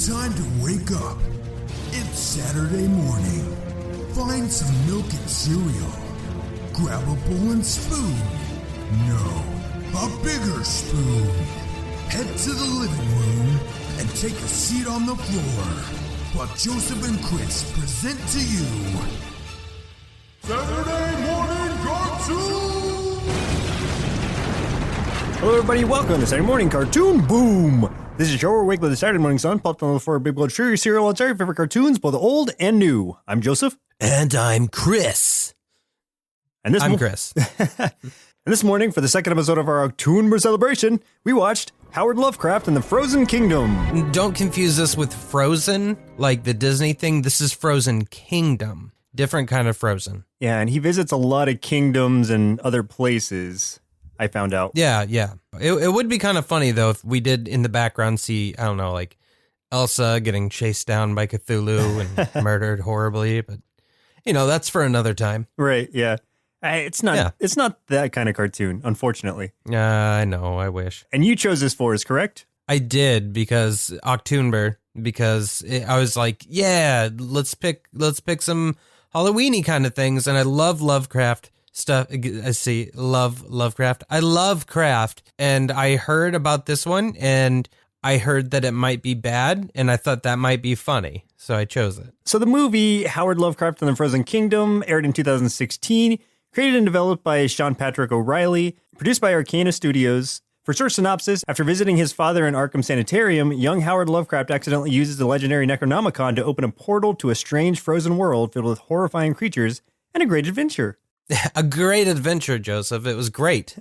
Time to wake up. It's Saturday morning. Find some milk and cereal. Grab a bowl and spoon. No, a bigger spoon. Head to the living room and take a seat on the floor while Joseph and Chris present to you Saturday Morning Cartoon! Hello everybody, welcome to Saturday Morning Cartoon Boom! This is your show where we wake with the Saturday morning sun, popped on the floor of Big Blood Sugar cereal, and your favorite cartoons, both old and new. I'm Joseph. And I'm Chris. And I'm Chris. And this morning, for the second episode of our October celebration, we watched Howard Lovecraft and the Frozen Kingdom. Don't confuse this with Frozen, like the Disney thing. This is Frozen Kingdom. Different kind of Frozen. Yeah, and he visits a lot of kingdoms and other places, I found out. Yeah. It would be kind of funny, though, if we did in the background see, I don't know, like Elsa getting chased down by Cthulhu and murdered horribly. But, you know, that's for another time. Right, yeah. It's not that kind of cartoon, unfortunately. I know, I wish. And you chose this for us, correct? I did, because October, I was like, yeah, let's pick some Halloween-y kind of things, and I love Lovecraft stuff. Lovecraft. I love craft, and I heard about this one, and I heard that it might be bad, and I thought that might be funny, so I chose it. So the movie Howard Lovecraft and the Frozen Kingdom aired in 2016, created and developed by Sean Patrick O'Reilly, produced by Arcana Studios. For short synopsis, after visiting his father in Arkham Sanitarium, young Howard Lovecraft accidentally uses the legendary Necronomicon to open a portal to a strange frozen world filled with horrifying creatures and a great adventure. A great adventure, Joseph. It was great.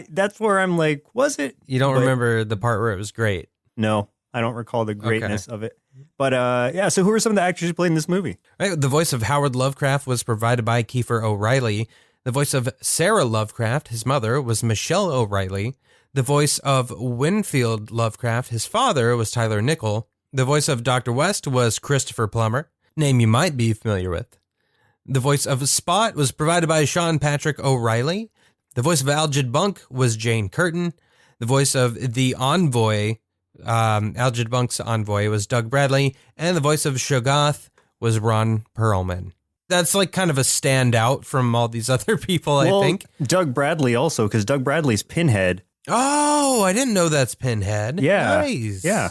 That's where I'm like, was it? You don't remember the part where it was great? No, I don't recall the greatness of it. But yeah, so who are some of the actors who played in this movie? Right, the voice of Howard Lovecraft was provided by Kiefer O'Reilly. The voice of Sarah Lovecraft, his mother, was Michelle O'Reilly. The voice of Winfield Lovecraft, his father, was Tyler Nickel. The voice of Dr. West was Christopher Plummer, name you might be familiar with. The voice of Spot was provided by Sean Patrick O'Reilly. The voice of Algid Bunk was Jane Curtin. The voice of the Envoy, Algid Bunk's Envoy, was Doug Bradley. And the voice of Shoggoth was Ron Perlman. That's like kind of a standout from all these other people, I think. Doug Bradley also, because Doug Bradley's Pinhead. Oh, I didn't know that's Pinhead. Yeah. Nice. Yeah.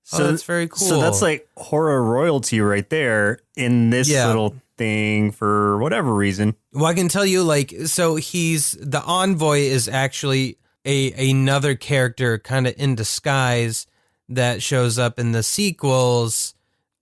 So that's very cool. So that's like horror royalty right there in this little thing for whatever reason. Well, I can tell you, so the Envoy is actually another character kind of in disguise that shows up in the sequels,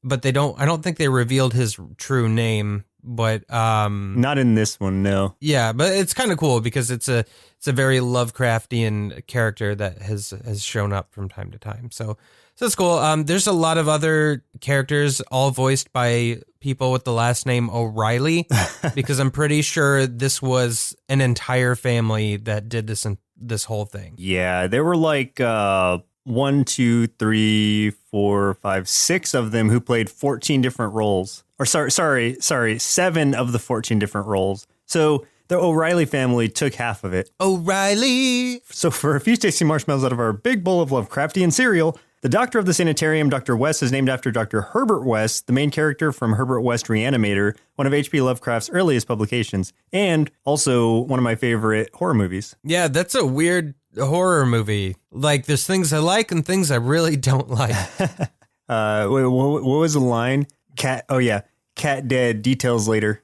but I don't think they revealed his true name, but not in this one, no. Yeah, but it's kind of cool because it's a very Lovecraftian character that has shown up from time to time. So it's cool. There's a lot of other characters, all voiced by people with the last name O'Reilly, because I'm pretty sure this was an entire family that did this whole thing. Yeah, there were like 1, 2, 3, 4, 5, 6 of them who played 14 different roles. Or sorry, 7 of the 14 different roles. So the O'Reilly family took half of it. O'Reilly! So for a few tasty marshmallows out of our big bowl of Lovecraftian cereal, the doctor of the sanitarium, Dr. West, is named after Dr. Herbert West, the main character from Herbert West Reanimator, one of H.P. Lovecraft's earliest publications, and also one of my favorite horror movies. Yeah, that's a weird horror movie. Like, there's things I like and things I really don't like. Wait, what was the line? Cat dead, details later.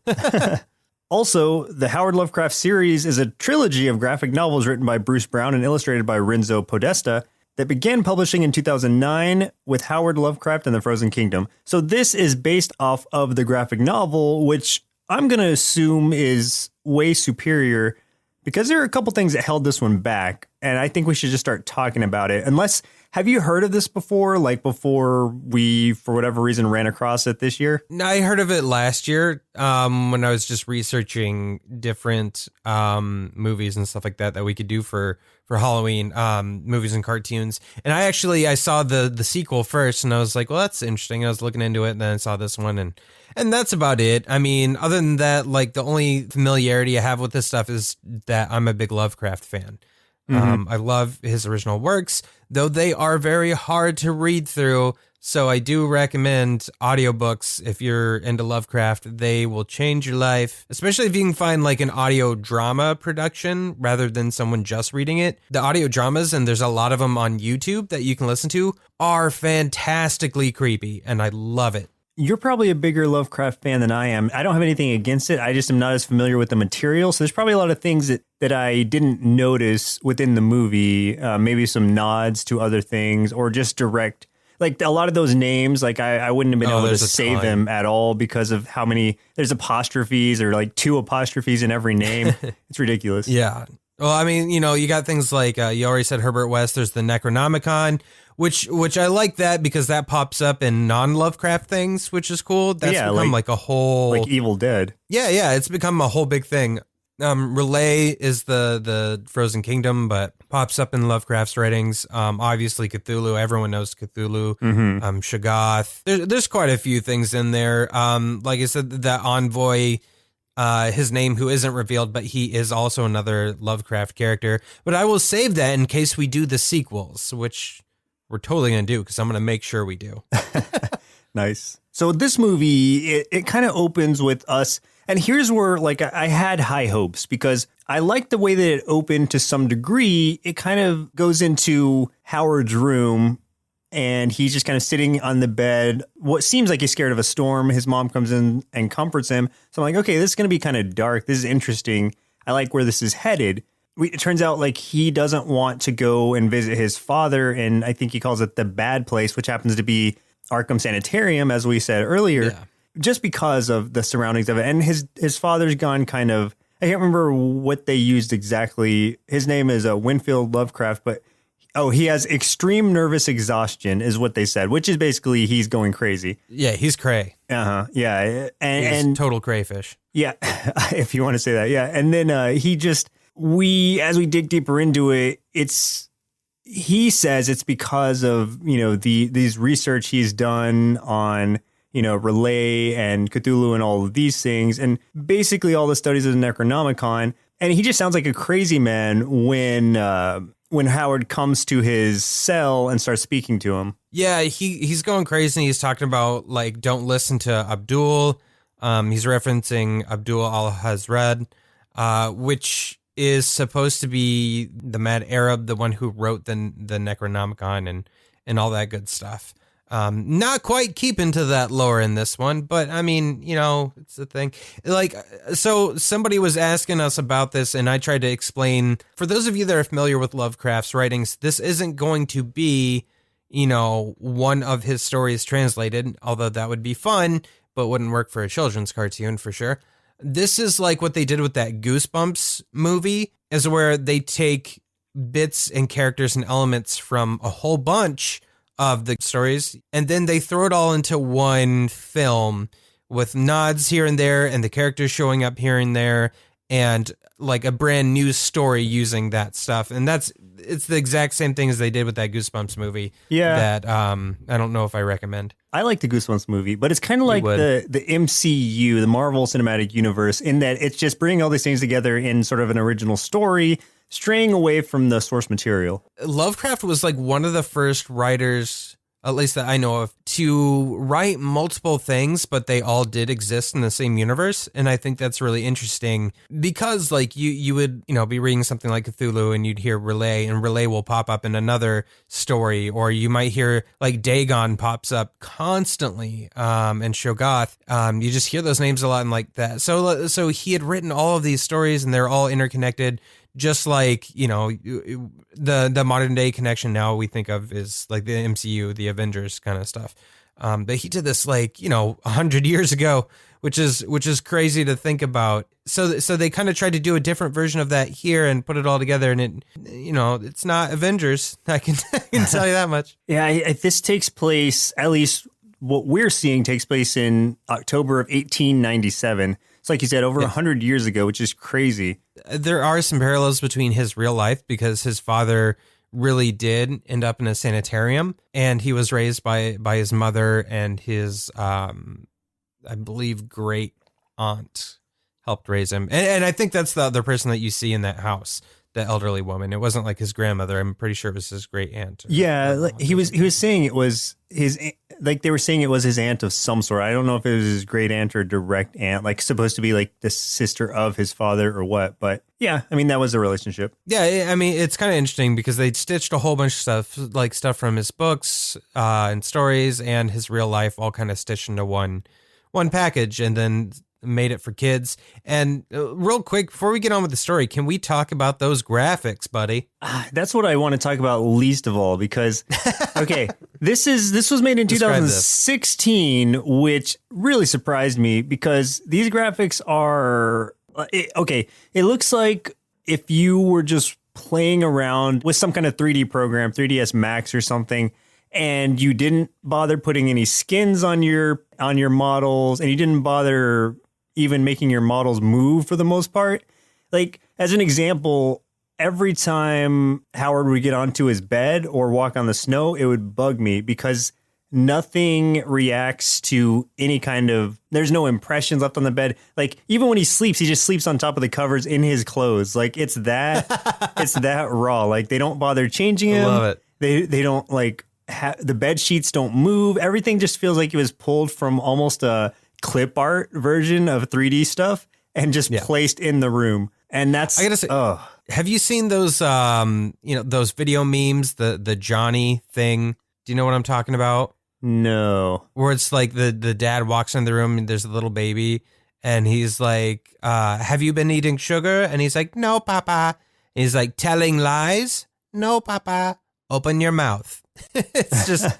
Also, the Howard Lovecraft series is a trilogy of graphic novels written by Bruce Brown and illustrated by Renzo Podesta that began publishing in 2009 with Howard Lovecraft and the Frozen Kingdom. So this is based off of the graphic novel, which I'm going to assume is way superior because there are a couple things that held this one back, and I think we should just start talking about it. Have you heard of this before? Like before we, for whatever reason, ran across it this year? I heard of it last year when I was just researching different movies and stuff like that we could do for Halloween, movies and cartoons. And I saw the sequel first, and I was like, well, that's interesting. I was looking into it, and then I saw this one, and that's about it. I mean, other than that, like the only familiarity I have with this stuff is that I'm a big Lovecraft fan. I love his original works, though they are very hard to read through. So I do recommend audiobooks if you're into Lovecraft. They will change your life, especially if you can find like an audio drama production rather than someone just reading it. The audio dramas, and there's a lot of them on YouTube that you can listen to, are fantastically creepy, and I love it. You're probably a bigger Lovecraft fan than I am. I don't have anything against it. I just am not as familiar with the material. So there's probably a lot of things that I didn't notice within the movie. Maybe some nods to other things or just direct. Like a lot of those names, like I wouldn't have been able to save them at all because of how many, there's apostrophes or like 2 apostrophes in every name. It's ridiculous. Yeah. Well, I mean, you got things like, you already said Herbert West, there's the Necronomicon, which I like that because that pops up in non-Lovecraft things, which is cool. That's become like a whole... Like Evil Dead. Yeah, it's become a whole big thing. Relay is the Frozen Kingdom, but pops up in Lovecraft's writings. Obviously Cthulhu, everyone knows Cthulhu. Shoggoth. There's quite a few things in there. Like I said, the envoy, his name, who isn't revealed, but he is also another Lovecraft character. But I will save that in case we do the sequels, which we're totally going to do because I'm going to make sure we do. Nice. So this movie, it kind of opens with us. And here's where, like, I had high hopes because I liked the way that it opened to some degree. It kind of goes into Howard's room and he's just kind of sitting on the bed. What seems like he's scared of a storm. His mom comes in and comforts him. So I'm like, okay, this is going to be kind of dark. This is interesting. I like where this is headed. It turns out like he doesn't want to go and visit his father. And I think he calls it the bad place, which happens to be Arkham Sanitarium, as we said earlier. Yeah. Just because of the surroundings of it. And his father's gone kind of, I can't remember what they used exactly. His name is Winfield Lovecraft, but he has extreme nervous exhaustion is what they said, which is basically he's going crazy. Yeah, he's cray. Yeah. And total crayfish. Yeah, if you want to say that. Yeah. And then as we dig deeper into it, he says it's because of, these research he's done on, Relay and Cthulhu and all of these things, and basically all the studies of the Necronomicon. And he just sounds like a crazy man when Howard comes to his cell and starts speaking to him. Yeah, he's going crazy. He's talking about, like, don't listen to Abdul. He's referencing Abdul al-Hazred, is supposed to be the mad Arab, the one who wrote the Necronomicon and all that good stuff. Not quite keeping to that lore in this one, but I mean, it's the thing. Like, so somebody was asking us about this, and I tried to explain, for those of you that are familiar with Lovecraft's writings, this isn't going to be, one of his stories translated, although that would be fun, but wouldn't work for a children's cartoon for sure. This is like what they did with that Goosebumps movie, is where they take bits and characters and elements from a whole bunch of the stories, and then they throw it all into one film with nods here and there and the characters showing up here and there and like a brand new story using that stuff. And it's the exact same thing as they did with that Goosebumps movie. Yeah. That I don't know if I recommend. I like the Goosebumps movie, but it's kind of like the MCU, the Marvel Cinematic Universe, in that it's just bringing all these things together in sort of an original story, straying away from the source material. Lovecraft was like one of the first writers, at least that I know of, to write multiple things, but they all did exist in the same universe. And I think that's really interesting because like you would, be reading something like Cthulhu and you'd hear Relay, and Relay will pop up in another story, or you might hear like Dagon pops up constantly, and Shoggoth. You just hear those names a lot and like that. So he had written all of these stories and they're all interconnected. Just like, the modern day connection now we think of is like the MCU, the Avengers kind of stuff. But he did this like, 100 years ago, which is crazy to think about. So they kind of tried to do a different version of that here and put it all together. And it's not Avengers. I can tell you that much. Yeah, this takes place, at least what we're seeing takes place in October of 1897. It's like you said, over 100 years ago, which is crazy. There are some parallels between his real life because his father really did end up in a sanitarium, and he was raised by his mother, and his, I believe, great aunt helped raise him. And I think that's the other person that you see in that house, the elderly woman. It wasn't like his grandmother. I'm pretty sure it was his great aunt. Yeah, he was saying it was like they were saying it was his aunt of some sort. I don't know if it was his great aunt or direct aunt, like supposed to be like the sister of his father or what. But yeah, I mean, that was the relationship. Yeah, I mean, it's kind of interesting because they stitched a whole bunch of stuff, like stuff from his books and stories and his real life, all kind of stitched into one package, and then made it for kids. And real quick, before we get on with the story, can we talk about those graphics, buddy? That's what I want to talk about least of all, because, okay, this was made in 2016, which really surprised me because these graphics are, okay, it looks like if you were just playing around with some kind of 3D program, 3ds Max or something, and you didn't bother putting any skins on your models, and you didn't bother even making your models move for the most part. Like, as an example, every time Howard would get onto his bed or walk on the snow, it would bug me because nothing reacts to any kind of, there's no impressions left on the bed. Like, even when he sleeps, he just sleeps on top of the covers in his clothes. Like, it's that raw. Like, they don't bother changing him. Love it. They don't, like, the bed sheets don't move. Everything just feels like it was pulled from almost a clip art version of 3D stuff and just placed in the room. And that's, I gotta say, have you seen those, those video memes, the Johnny thing? Do you know what I'm talking about? No. Where it's like the dad walks in the room and there's a little baby and he's like, have you been eating sugar? And he's like, no, Papa. And he's like, telling lies? No, Papa. Open your mouth. It's just...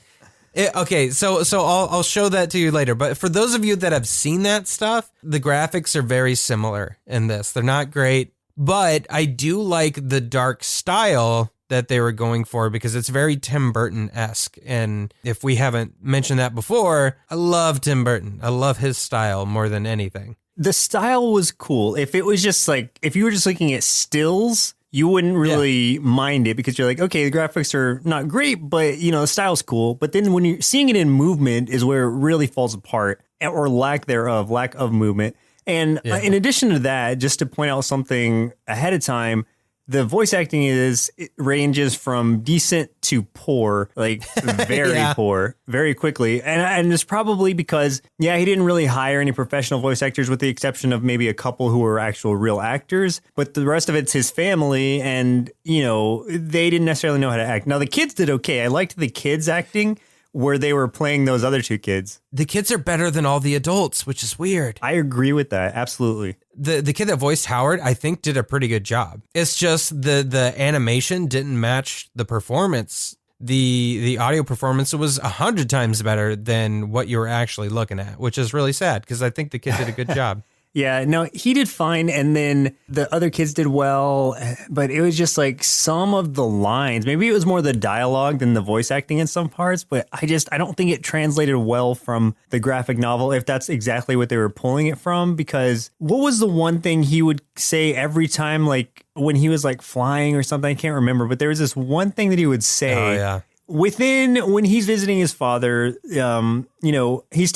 Okay, so I'll show that to you later. But for those of you that have seen that stuff, the graphics are very similar in this. They're not great, but I do like the dark style that they were going for because it's very Tim Burton-esque. And if we haven't mentioned that before, I love Tim Burton. I love his style more than anything. The style was cool. If it was just like, if you were just looking at stills, you wouldn't really mind it because you're like, okay, the graphics are not great, but the style's cool. But then when you're seeing it in movement is where it really falls apart, or lack of movement. And in addition to that, just to point out something ahead of time, the voice acting ranges from decent to poor, like very poor, very quickly. And it's probably because, he didn't really hire any professional voice actors with the exception of maybe a couple who were actual real actors. But the rest of it's his family and, they didn't necessarily know how to act. Now, the kids did okay. I liked the kids acting where they were playing those other two kids. The kids are better than all the adults, which is weird. I agree with that. Absolutely. The kid that voiced Howard, I think, did a pretty good job. It's just the animation didn't match the performance. The audio performance was 100 times better than what you were actually looking at, which is really sad because I think the kid did a good job. Yeah, no, he did fine, and then the other kids did well, but it was just like some of the lines. Maybe it was more the dialogue than the voice acting in some parts, but I don't think it translated well from the graphic novel, if that's exactly what they were pulling it from, because what was the one thing he would say every time, like when he was like flying or something? I can't remember, but there was this one thing that he would say. Oh, yeah. When he's visiting his father, his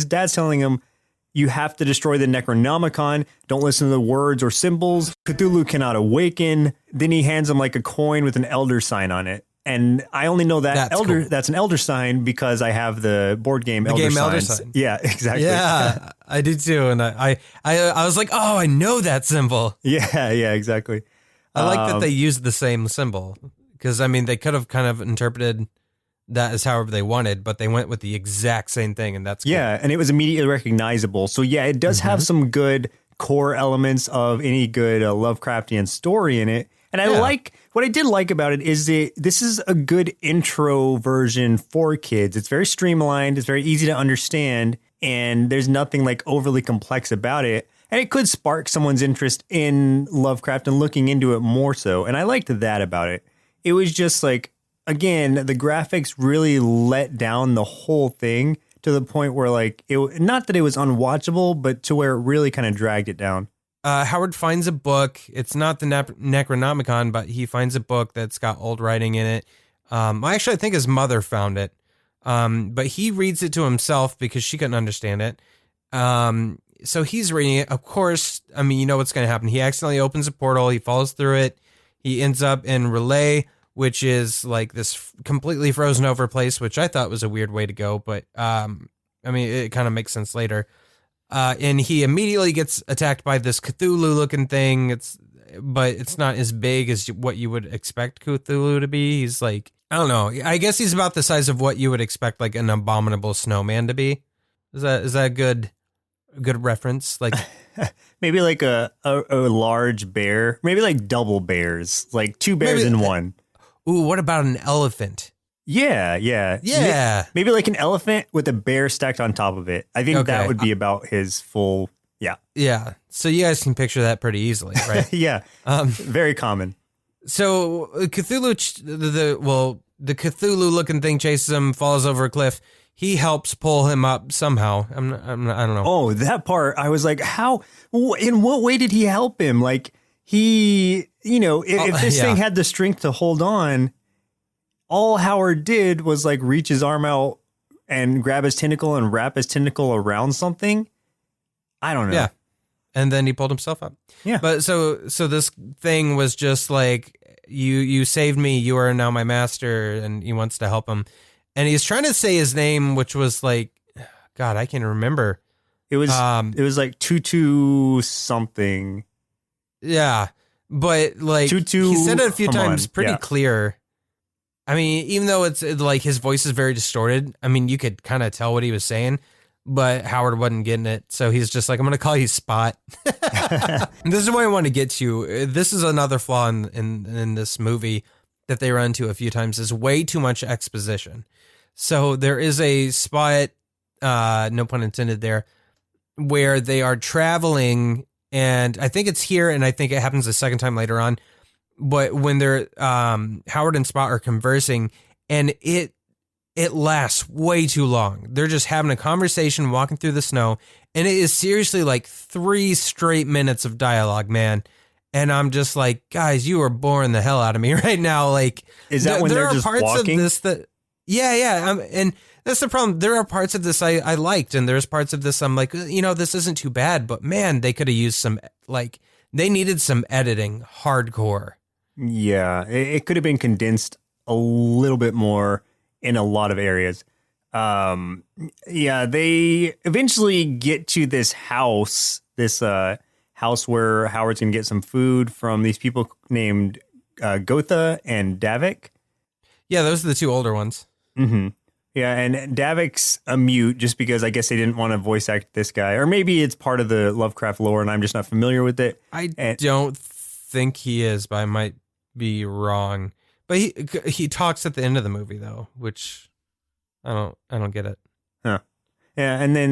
dad's telling him, you have to destroy the Necronomicon. Don't listen to the words or symbols. Cthulhu cannot awaken. Then he hands him like a coin with an elder sign on it. And I only know that that's an elder sign because I have the board game elder sign. Yeah, exactly. Yeah, I did too. And I was like, oh, I know that symbol. Yeah, exactly. I like that they used the same symbol because, I mean, they could have kind of interpreted that is however they wanted, but they went with the exact same thing, and that's cool. Yeah, and it was immediately recognizable. So yeah, it does have some good core elements of any good Lovecraftian story in it. And what I did like about it is this is a good intro version for kids. It's very streamlined, it's very easy to understand, and there's nothing like overly complex about it. And it could spark someone's interest in Lovecraft and looking into it more so. And I liked that about it. It was just like, again, the graphics really let down the whole thing to the point where, like, not that it was unwatchable, but to where it really kind of dragged it down. Howard finds a book. It's not the Necronomicon, but he finds a book that's got old writing in it. I think his mother found it, but he reads it to himself because she couldn't understand it. So he's reading it. Of course, I mean, you know what's going to happen. He accidentally opens a portal. He falls through it. He ends up in Relay, which is like this completely frozen over place, which I thought was a weird way to go, but I mean, it kind of makes sense later. And he immediately gets attacked by this Cthulhu-looking thing. But it's not as big as what you would expect Cthulhu to be. He's like, I don't know. I guess he's about the size of what you would expect like an abominable snowman to be. Is that a good reference? Like maybe like a large bear, maybe like double bears, like two bears in one. Ooh, what about an elephant? Yeah. Maybe like an elephant with a bear stacked on top of it. I think that would be about his full. Yeah. So you guys can picture that pretty easily, right? Yeah. Very common. So Cthulhu, the Cthulhu looking thing chases him, falls over a cliff. He helps pull him up somehow. I don't know. Oh, that part. I was like, how, in what way did he help him? Like he, if this thing had the strength to hold on, all Howard did was like reach his arm out and grab his tentacle and wrap his tentacle around something. I don't know. Yeah. And then he pulled himself up. Yeah. But so this thing was just like, you saved me. You are now my master. And he wants to help him. And he's trying to say his name, which was like, God, I can't remember. It was like Tutu something. Yeah. But like Tutu, he said it a few times pretty clear. I mean, even though it's like his voice is very distorted, I mean, you could kind of tell what he was saying. But Howard wasn't getting it, so he's just like, I'm going to call you Spot. This is what I want to get to. This is another flaw in this movie that they run into a few times, is way too much exposition. So there is a spot, no pun intended there, where they are traveling, and I think it's here, and I think it happens a second time later on, but when they're, Howard and Spot are conversing, and it lasts way too long. They're just having a conversation, walking through the snow, and it is seriously like 3 straight minutes of dialogue, man. And I'm just like, guys, you are boring the hell out of me right now. Like, is that when they're just walking? There are parts of this that, yeah. And that's the problem. There are parts of this I liked, and there's parts of this I'm like, this isn't too bad. But man, they could have used some, like, they needed some editing, hardcore. Yeah, it could have been condensed a little bit more in a lot of areas. They eventually get to this house where Howard's gonna get some food from these people named Gotha and Davik. Yeah, those are the 2 older ones. Mm-hmm. Yeah, and Davik's a mute just because I guess they didn't want to voice act this guy. Or maybe it's part of the Lovecraft lore and I'm just not familiar with it. I don't think he is, but I might be wrong. But he talks at the end of the movie though, which I don't get it. Huh. Yeah, and then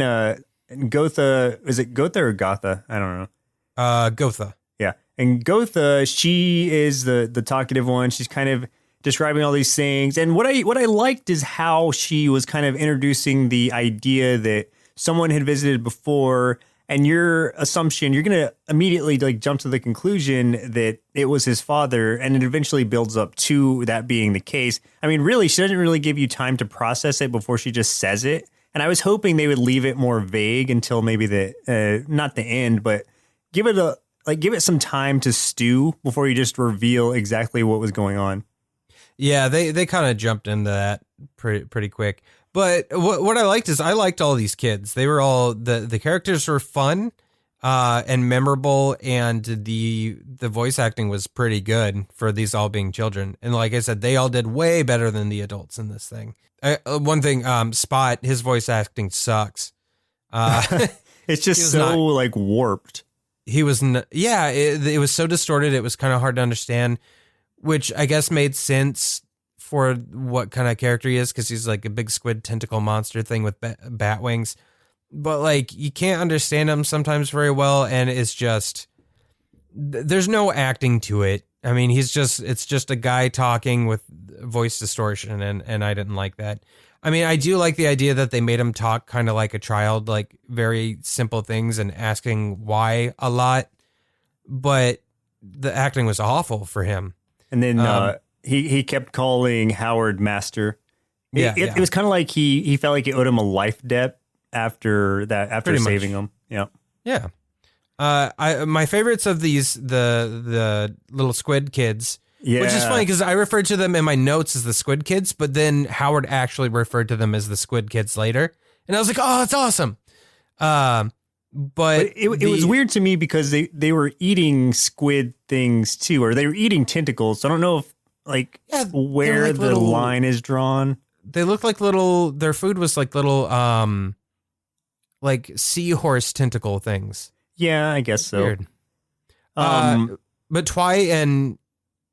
Gotha, is it Gotha or Gotha? I don't know. Gotha. Yeah. And Gotha, she is the talkative one. She's kind of describing all these things. And what I liked is how she was kind of introducing the idea that someone had visited before, and your assumption, you're going to immediately like jump to the conclusion that it was his father, and it eventually builds up to that being the case. I mean, really, she doesn't really give you time to process it before she just says it. And I was hoping they would leave it more vague until maybe not the end, but give it some time to stew before you just reveal exactly what was going on. Yeah, they kind of jumped into that pretty quick. But what I liked is I liked all these kids. They were all the characters were fun and memorable, and the voice acting was pretty good for these all being children. And like I said, they all did way better than the adults in this thing. One thing, Spot, his voice acting sucks. It's just so like warped. He was, it was so distorted. It was kind of hard to understand, which I guess made sense for what kind of character he is, because he's like a big squid tentacle monster thing with bat wings. But like, you can't understand him sometimes very well, and it's just, there's no acting to it. I mean, it's just a guy talking with voice distortion, and I didn't like that. I mean, I do like the idea that they made him talk kind of like a child, like very simple things and asking why a lot, but the acting was awful for him. And then he kept calling Howard master. It was kind of like he felt like he owed him a life debt after saving him. Yeah. Yeah. My favorites of these, the little squid kids, Yeah. Which is funny because I referred to them in my notes as the Squid Kids, but then Howard actually referred to them as the Squid Kids later. And I was like, oh, that's awesome. But it was weird to me because they were eating squid things too, or they were eating tentacles. So I don't know if where like the little, line is drawn. They look like their food was like little, like seahorse tentacle things. Yeah, I guess so. Weird. But Twy and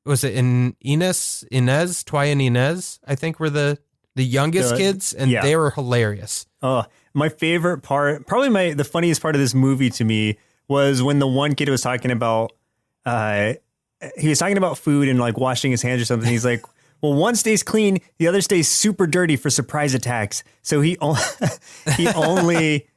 was it Inez, Twy and Inez, I think were the youngest kids, and they were hilarious. Oh, my favorite part, probably the funniest part of this movie to me was when the one kid was talking about, he was talking about food and like washing his hands or something. He's like, well, one stays clean, the other stays super dirty for surprise attacks. So he only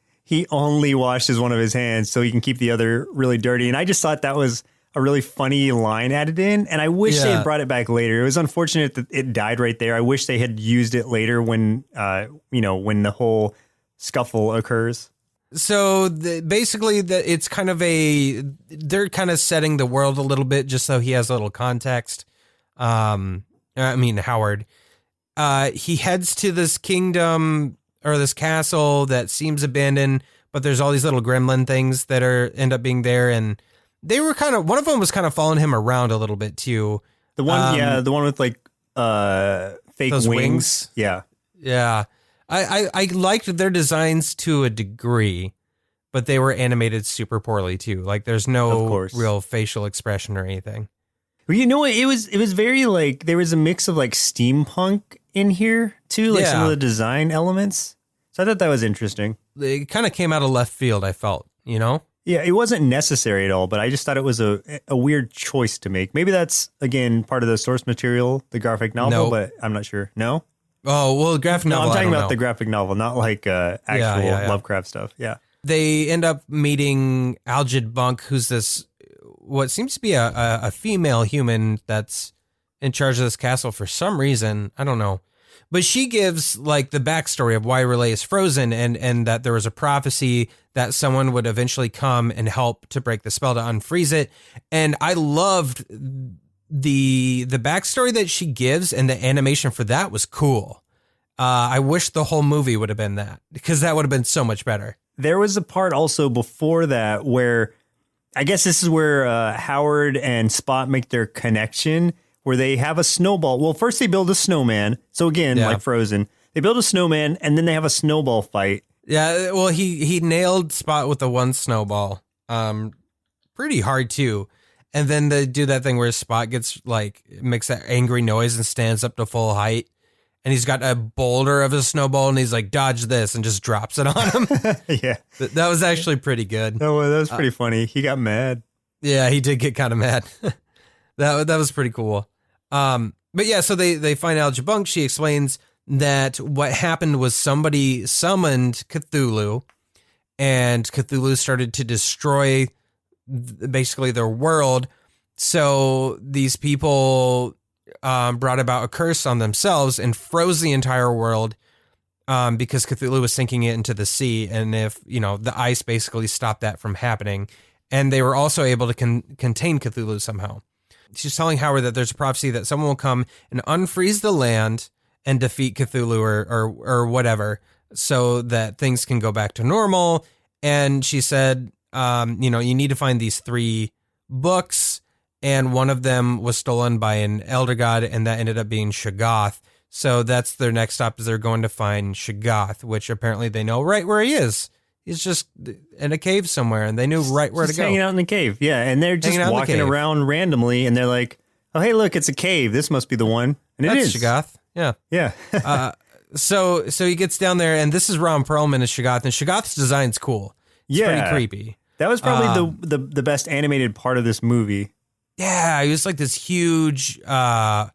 washes one of his hands so he can keep the other really dirty. And I just thought that was a really funny line added in, and I wish they had brought it back later. It was unfortunate that it died right there. I wish they had used it later when when the whole scuffle occurs. So basically, it's kind of they're kind of setting the world a little bit just so he has a little context. Howard, he heads to this kingdom or this castle that seems abandoned, but there's all these little gremlin things that end up being there, and they were one of them was kind of following him around a little bit too. The one, the one with like fake wings. Yeah. Yeah. I liked their designs to a degree, but they were animated super poorly too. Like there's no real facial expression or anything. Well, you know what? It was very like there was a mix of like steampunk in here too, like some of the design elements. So I thought that was interesting. It kind of came out of left field, I felt, Yeah, it wasn't necessary at all, but I just thought it was a weird choice to make. Maybe that's, again, part of the source material, the graphic novel, but I'm not sure. No? Oh, well, graphic novel. No, I'm talking about the graphic novel, not like actual Lovecraft stuff. Yeah. They end up meeting Algid Bunk, who's this, what seems to be a female human that's in charge of this castle for some reason. I don't know. But she gives like the backstory of why Relay is frozen and that there was a prophecy that someone would eventually come and help to break the spell to unfreeze it. And I loved the backstory that she gives, and the animation for that was cool. I wish the whole movie would have been that, because that would have been so much better. There was a part also before that where I guess this is where Howard and Spot make their connection, where they have a snowball. Well, first they build a snowman. So again, like Frozen, they build a snowman and then they have a snowball fight. Yeah, well, he nailed Spot with the one snowball. Pretty hard too. And then they do that thing where Spot makes that angry noise and stands up to full height. And he's got a boulder of a snowball and he's like, dodge this, and just drops it on him. Yeah. That was actually pretty good. Oh, well, that was pretty funny. He got mad. Yeah, he did get kind of mad. That was pretty cool. But yeah, so they find out Jabunk. She explains that what happened was somebody summoned Cthulhu, and Cthulhu started to destroy basically their world. So these people brought about a curse on themselves and froze the entire world because Cthulhu was sinking it into the sea. And if, the ice basically stopped that from happening. And they were also able to contain Cthulhu somehow. She's telling Howard that there's a prophecy that someone will come and unfreeze the land and defeat Cthulhu or whatever, so that things can go back to normal. And she said, you need to find these 3 books, and one of them was stolen by an elder god, and that ended up being Shoggoth. So that's their next stop, is they're going to find Shoggoth, which apparently they know right where he is. He's just in a cave somewhere, and they knew right where to go. Hanging out in the cave, yeah. And they're just walking around randomly, and they're like, oh, hey, look, it's a cave. This must be the one. And That's it is. Shoggoth. Yeah. Yeah. So he gets down there, and this is Ron Perlman as Shoggoth, and Shoggoth's design's cool. It's pretty creepy. That was probably the best animated part of this movie. Yeah, he was like this huge, I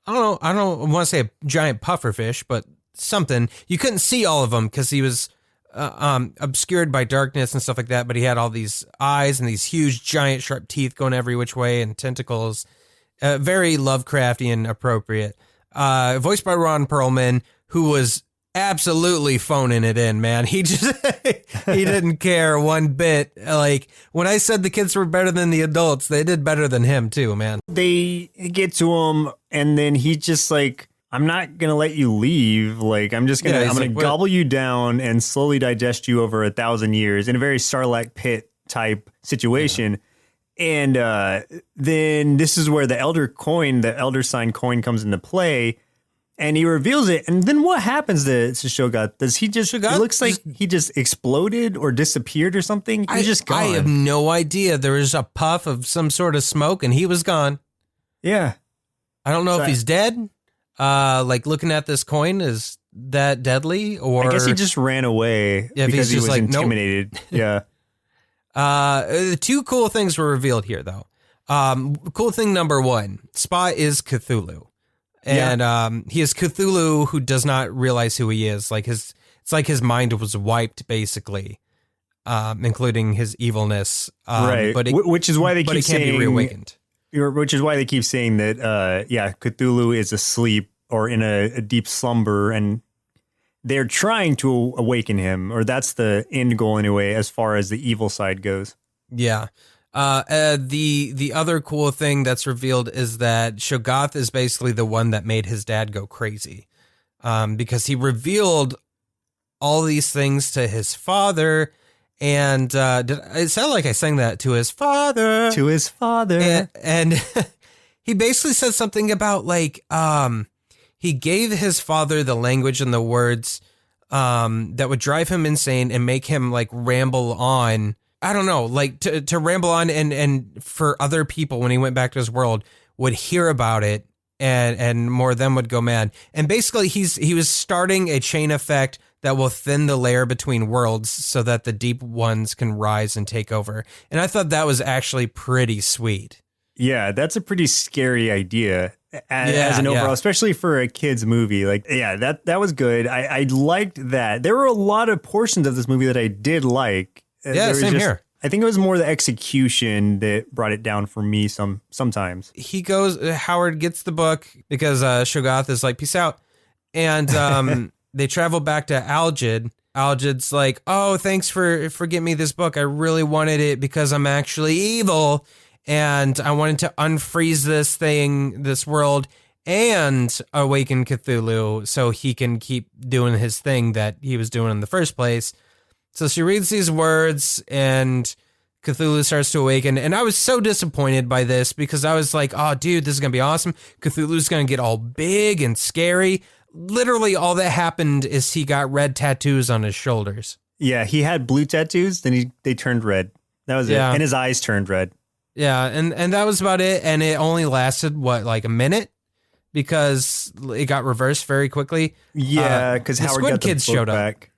don't want to say a giant pufferfish, but something. You couldn't see all of him because he was obscured by darkness and stuff like that, but he had all these eyes and these huge giant sharp teeth going every which way, and tentacles. Very Lovecraftian appropriate. Voiced by Ron Perlman, who was absolutely phoning it in, man. He just he didn't care one bit. Like when I said the kids were better than the adults, they did better than him too, man. They get to him, and then he just like, I'm not gonna let you leave. Like I'm just gonna, I'm gonna gobble you down and slowly digest you over 1,000 years in a very Sarlacc pit type situation. Yeah. And then this is where the elder sign coin comes into play. And he reveals it, and then what happens to Shoggoth? Does he just? It looks like he just exploded or disappeared or something. He's just gone. I have no idea. There was a puff of some sort of smoke, and he was gone. Yeah, I don't know if he's dead. Like looking at this coin, is that deadly? Or I guess he just ran away because he was like, intimidated. Nope. Yeah. Two cool things were revealed here, though. Cool thing number one: Spot is Cthulhu. And he is Cthulhu who does not realize who he is. Like it's like his mind was wiped, basically, including his evilness. Right. But which is why they keep saying, can't be reawakened. Which is why they keep saying that, Cthulhu is asleep or in a deep slumber, and they're trying to awaken him, or that's the end goal anyway, as far as the evil side goes. Yeah. The other cool thing that's revealed is that Shoggoth is basically the one that made his dad go crazy, because he revealed all these things to his father, and it sounded like I sang that to his father. To his father, and he basically said something about like he gave his father the language and the words that would drive him insane and make him like ramble on. I don't know, like to ramble on and for other people when he went back to his world would hear about it and more of them would go mad. And basically he was starting a chain effect that will thin the layer between worlds so that the deep ones can rise and take over. And I thought that was actually pretty sweet. Yeah, that's a pretty scary idea as an overall, especially for a kid's movie. Like, yeah, that was good. I liked that. There were a lot of portions of this movie that I did like. Yeah, same here. I think it was more the execution that brought it down for me sometimes. Howard gets the book because Shoggoth is like, peace out. And they travel back to Algid. Algid's like, oh, thanks for getting me this book. I really wanted it because I'm actually evil. And I wanted to unfreeze this world, and awaken Cthulhu so he can keep doing his thing that he was doing in the first place. So she reads these words and Cthulhu starts to awaken. And I was so disappointed by this because I was like, oh, dude, this is going to be awesome. Cthulhu's going to get all big and scary. Literally all that happened is he got red tattoos on his shoulders. Yeah, he had blue tattoos, then they turned red. That was it. And his eyes turned red. Yeah, and that was about it. And it only lasted, like a minute? Because it got reversed very quickly. Yeah, because Howard got the kids book showed back.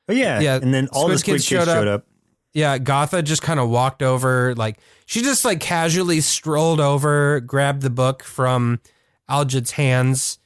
But yeah, and then all the Squid Kids showed up. Yeah, Gotha just kind of walked over, like she just like casually strolled over, grabbed the book from Algid's hands,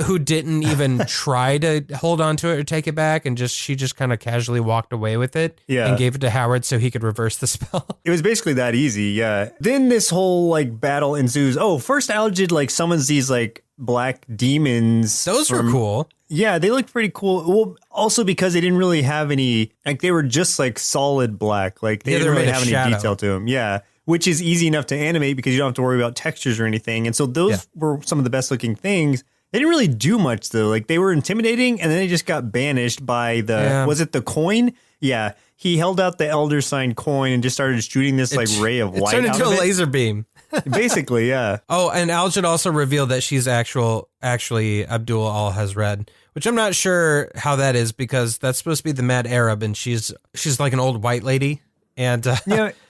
who didn't even try to hold on to it or take it back, and she just kind of casually walked away with it and gave it to Howard so he could reverse the spell. It was basically that easy, yeah. Then this whole like battle ensues. Oh, first Algid like summons these like black demons. Those were cool. Yeah, they looked pretty cool. Well, also because they didn't really have any, like they were just like solid black. Like they didn't really have any detail to them. Yeah, which is easy enough to animate because you don't have to worry about textures or anything. And so those were some of the best looking things. They didn't really do much though. Like they were intimidating and then they just got banished by was it the coin? Yeah. He held out the elder sign coin and just started shooting this like ray of light. It turned into a laser beam. Basically, yeah. Oh, and Algid also revealed that she's actually Abdul Al-Hazred, which I'm not sure how that is because that's supposed to be the mad Arab, and she's like an old white lady, and and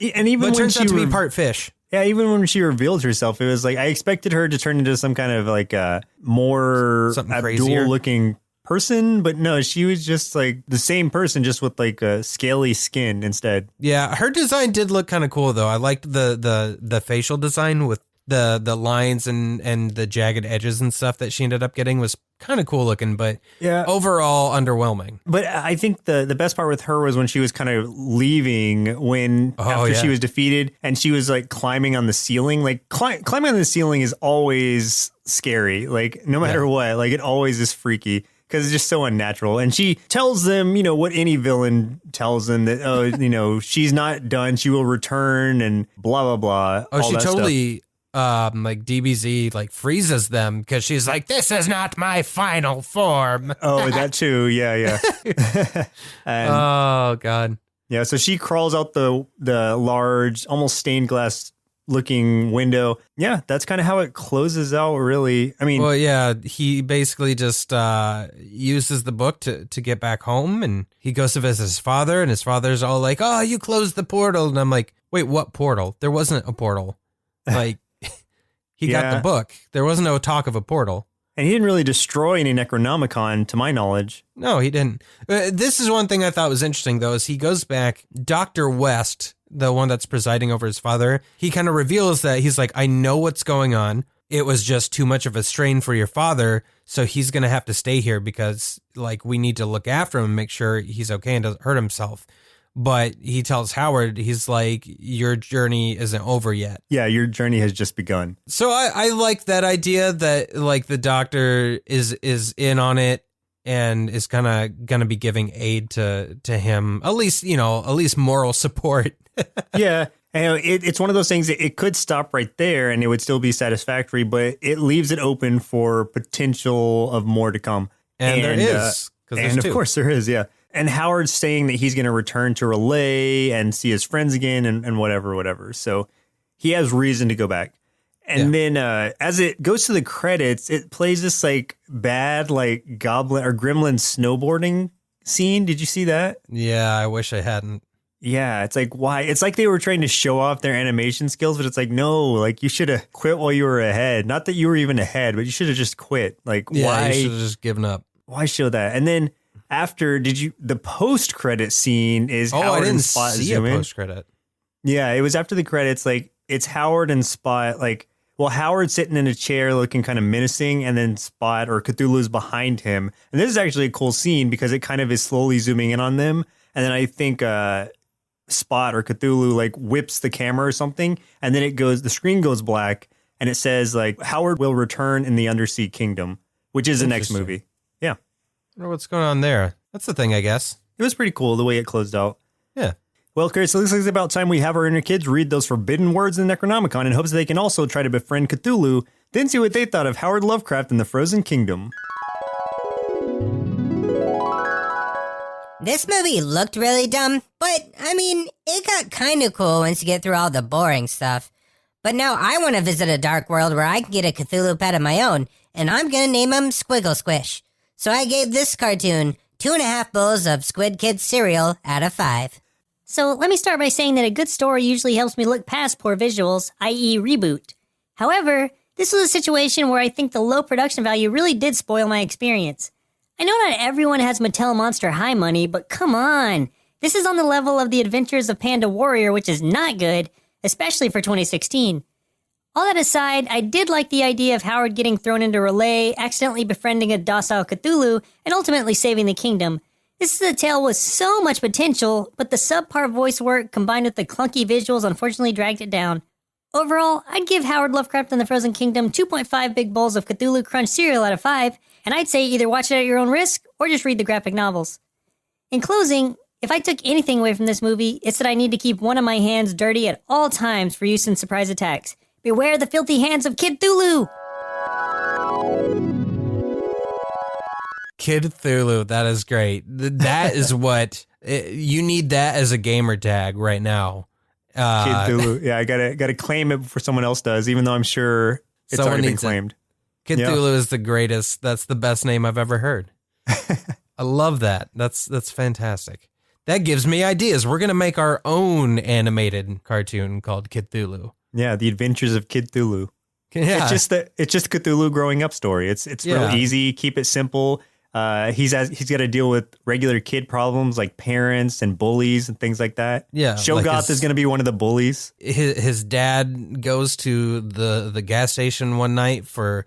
even but it when turns out to be part fish. Yeah, even when she revealed herself, it was like I expected her to turn into some kind of like more Abdul looking person, but no, she was just like the same person, just with like a scaly skin instead. Yeah, her design did look kind of cool though. I liked the facial design with the lines and the jagged edges and stuff that she ended up getting was kind of cool looking, but overall underwhelming. But I think the best part with her was when she was kind of leaving after she was defeated and she was like climbing on the ceiling. Like climbing on the ceiling is always scary. Like no matter what, like it always is freaky. because it's just so unnatural. And she tells them, what any villain tells them that, she's not done. She will return and blah, blah, blah. Oh, she totally, like DBZ, like freezes them because she's like, this is not my final form. Oh, that too. Yeah. Oh, God. Yeah. So she crawls out the large, almost stained glass looking window. Yeah, that's kind of how it closes out, really. I mean, well, yeah, he basically just uses the book to get back home, and he goes to visit his father, and his father's all like, oh, you closed the portal. And I'm like, wait, what portal? There wasn't a portal. Like, he got the book. There wasn't no talk of a portal. And he didn't really destroy any Necronomicon, to my knowledge. No, he didn't. This is one thing I thought was interesting, though, is he goes back, Dr. West, the one that's presiding over his father, he kind of reveals that he's like, I know what's going on. It was just too much of a strain for your father, so he's going to have to stay here because, like, we need to look after him and make sure he's okay and doesn't hurt himself. But he tells Howard, he's like, your journey isn't over yet. Yeah, your journey has just begun. So I like that idea that, like, the doctor is in on it and is kind of going to be giving aid to him, at least moral support. Yeah. And it's one of those things that it could stop right there and it would still be satisfactory, but it leaves it open for potential of more to come. And there is. And of course there is, yeah. And Howard's saying that he's going to return to Relay and see his friends again and whatever. So he has reason to go back. And then as it goes to the credits, it plays this like bad like goblin or gremlin snowboarding scene. Did you see that? Yeah, I wish I hadn't. Yeah, it's like, why? It's like they were trying to show off their animation skills, but it's like, no, like you should have quit while you were ahead. Not that you were even ahead, but you should have just quit. Like, why? You should have just given up. Why show that? And then after, the post-credit scene is Howard I didn't and Spot see a post-credit. Yeah, it was after the credits. Like, it's Howard and Spot, like, well, Howard's sitting in a chair looking kind of menacing, and then Spot or Cthulhu's behind him. And this is actually a cool scene because it kind of is slowly zooming in on them. And then I think Spot or Cthulhu, like, whips the camera or something, and then the screen goes black, and it says, like, Howard will return in the Undersea Kingdom, which is the next movie. Yeah. I wonder what's going on there. That's the thing, I guess. It was pretty cool the way it closed out. Yeah. Well, Chris, it looks like it's about time we have our inner kids read those forbidden words in the Necronomicon in hopes that they can also try to befriend Cthulhu, then see what they thought of Howard Lovecraft and the Frozen Kingdom. This movie looked really dumb, but, I mean, it got kind of cool once you get through all the boring stuff. But now I want to visit a dark world where I can get a Cthulhu pet of my own, and I'm going to name him Squiggle Squish. So I gave this cartoon 2.5 bowls of Squid Kids cereal out of 5. So let me start by saying that a good story usually helps me look past poor visuals, i.e. reboot. However, this was a situation where I think the low production value really did spoil my experience. I know not everyone has Mattel Monster High money, but come on! This is on the level of The Adventures of Panda Warrior, which is not good, especially for 2016. All that aside, I did like the idea of Howard getting thrown into Relay, accidentally befriending a docile Cthulhu, and ultimately saving the kingdom. This is a tale with so much potential, but the subpar voice work combined with the clunky visuals unfortunately dragged it down. Overall, I'd give Howard Lovecraft and the Frozen Kingdom 2.5 big bowls of Cthulhu Crunch cereal out of 5, and I'd say either watch it at your own risk or just read the graphic novels. In closing, if I took anything away from this movie, it's that I need to keep one of my hands dirty at all times for use in surprise attacks. Beware the filthy hands of Kid Cthulhu! Kid Cthulhu, that is great. That is what you need. That as a gamer tag right now. Kid Cthulhu, yeah, I gotta claim it before someone else does, even though I'm sure it's already been claimed. Kid Cthulhu is the greatest. That's the best name I've ever heard. I love that. That's fantastic. That gives me ideas. We're gonna make our own animated cartoon called Kid Cthulhu. Yeah, The Adventures of Kid Cthulhu. Yeah. It's just Cthulhu growing up story. It's real easy. Keep it simple. He's got to deal with regular kid problems like parents and bullies and things like that. Yeah, Shogoth is going to be one of the bullies. His dad goes to the gas station one night for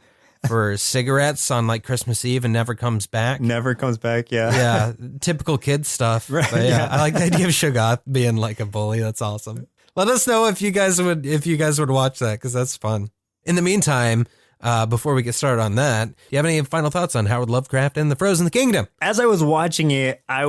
cigarettes on like Christmas Eve and never comes back. Never comes back. Yeah. Yeah. Typical kid stuff. Right. But yeah, I like the idea of Shogoth being like a bully. That's awesome. Let us know if you guys would watch that, because that's fun. In the meantime, before we get started on that, do you have any final thoughts on Howard Lovecraft and the Frozen Kingdom? As I was watching it, I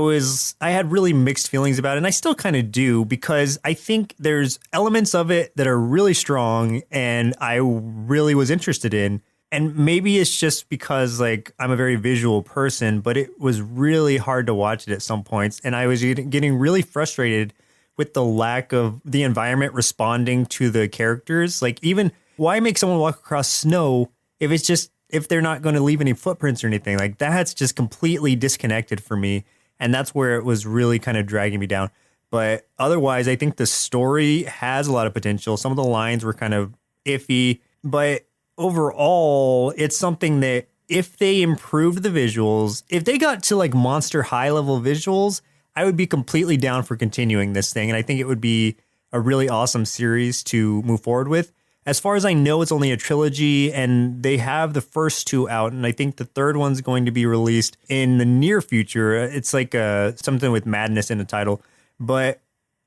had really mixed feelings about it, and I still kind of do, because I think there's elements of it that are really strong and I really was interested in. And maybe it's just because like I'm a very visual person, but it was really hard to watch it at some points. And I was getting really frustrated with the lack of the environment responding to the characters. Like, even why make someone walk across snow if they're not going to leave any footprints or anything? Like, that's just completely disconnected for me. And that's where it was really kind of dragging me down. But otherwise, I think the story has a lot of potential. Some of the lines were kind of iffy, but overall, it's something that if they improved the visuals, if they got to like monster high level visuals, I would be completely down for continuing this thing. And I think it would be a really awesome series to move forward with. As far as I know, it's only a trilogy and they have the first 2 out. And I think the third one's going to be released in the near future. It's like something with madness in the title. But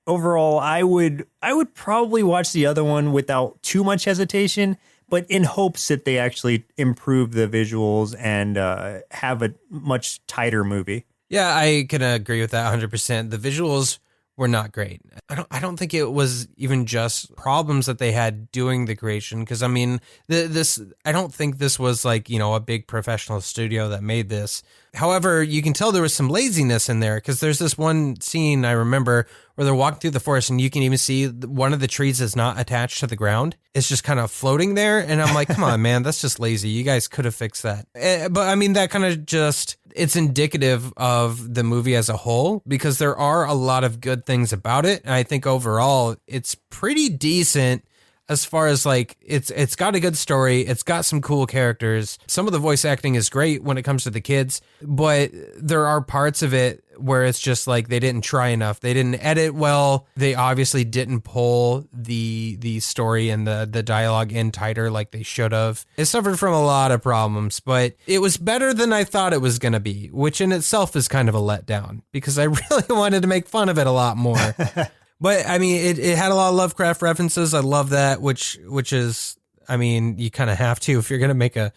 overall, I would probably watch the other one without too much hesitation, but in hopes that they actually improve the visuals and have a much tighter movie. Yeah, I can agree with that 100%. The visuals were not great. I don't think it was even just problems that they had doing the creation, because I mean, I don't think this was like, a big professional studio that made this. However, you can tell there was some laziness in there, because there's this one scene I remember where they're walking through the forest and you can even see one of the trees is not attached to the ground. It's just kind of floating there. And I'm like, come on, man, that's just lazy. You guys could have fixed that. But I mean, that kind of just, it's indicative of the movie as a whole, because there are a lot of good things about it. And I think overall it's pretty decent. As far as like, it's got a good story. It's got some cool characters. Some of the voice acting is great when it comes to the kids, but there are parts of it where it's just like they didn't try enough. They didn't edit well. They obviously didn't pull the story and the dialogue in tighter like they should have. It suffered from a lot of problems, but it was better than I thought it was going to be, which in itself is kind of a letdown, because I really wanted to make fun of it a lot more. But I mean, it had a lot of Lovecraft references. I love that, which is, I mean, you kind of have to if you're going to make a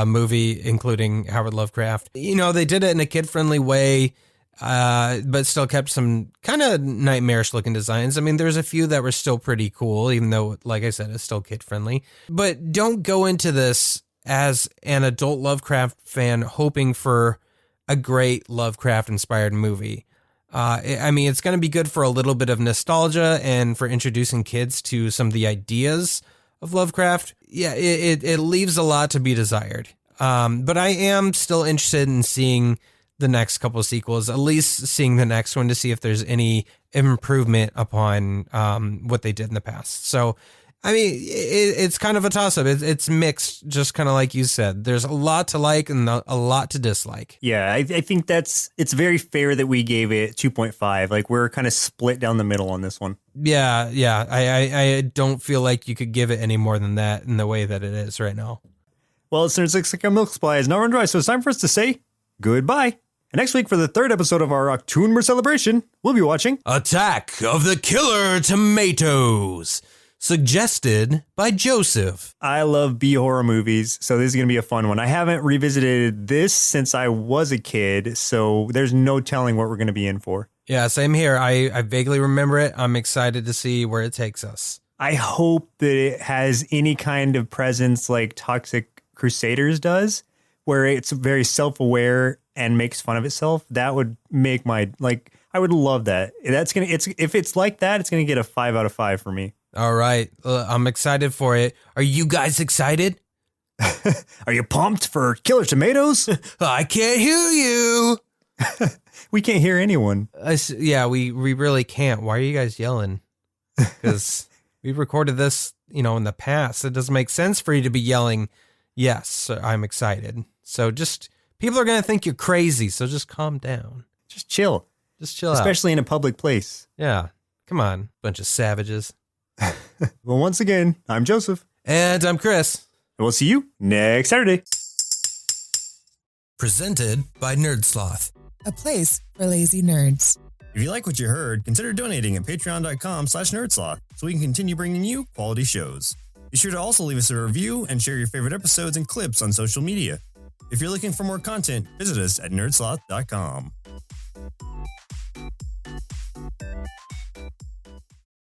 movie including Howard Lovecraft. They did it in a kid-friendly way, but still kept some kind of nightmarish looking designs. I mean, there's a few that were still pretty cool, even though, like I said, it's still kid-friendly. But don't go into this as an adult Lovecraft fan hoping for a great Lovecraft-inspired movie. I mean, it's going to be good for a little bit of nostalgia and for introducing kids to some of the ideas of Lovecraft. Yeah, it leaves a lot to be desired. But I am still interested in seeing the next couple of sequels, at least seeing the next one to see if there's any improvement upon what they did in the past. So, I mean, it's kind of a toss-up. It's mixed, just kind of like you said. There's a lot to like and a lot to dislike. Yeah, I think it's very fair that we gave it 2.5. Like, we're kind of split down the middle on this one. Yeah. I don't feel like you could give it any more than that in the way that it is right now. Well, listeners, looks like our milk supply is now run dry, so it's time for us to say goodbye. And next week, for the 3rd episode of our October celebration, we'll be watching Attack of the Killer Tomatoes, suggested by Joseph. I love B-horror movies, so this is going to be a fun one. I haven't revisited this since I was a kid, so there's no telling what we're going to be in for. Yeah, same here. I vaguely remember it. I'm excited to see where it takes us. I hope that it has any kind of presence like Toxic Crusaders does, where it's very self-aware and makes fun of itself. That would make I would love that. If it's like that, it's going to get a 5 out of 5 for me. All right. I'm excited for it. Are you guys excited? Are you pumped for Killer Tomatoes? I can't hear you. We can't hear anyone. Yeah, we really can't. Why are you guys yelling? Because we recorded this, in the past. It doesn't make sense for you to be yelling, yes, I'm excited. So people are going to think you're crazy. So just calm down. Just chill. Especially in a public place. Yeah. Come on, bunch of savages. Well, once again, I'm Joseph. And I'm Chris. And we'll see you next Saturday. Presented by Nerdsloth, a place for lazy nerds. If you like what you heard, consider donating at patreon.com/nerdsloth so we can continue bringing you quality shows. Be sure to also leave us a review and share your favorite episodes and clips on social media. If you're looking for more content, visit us at nerdsloth.com.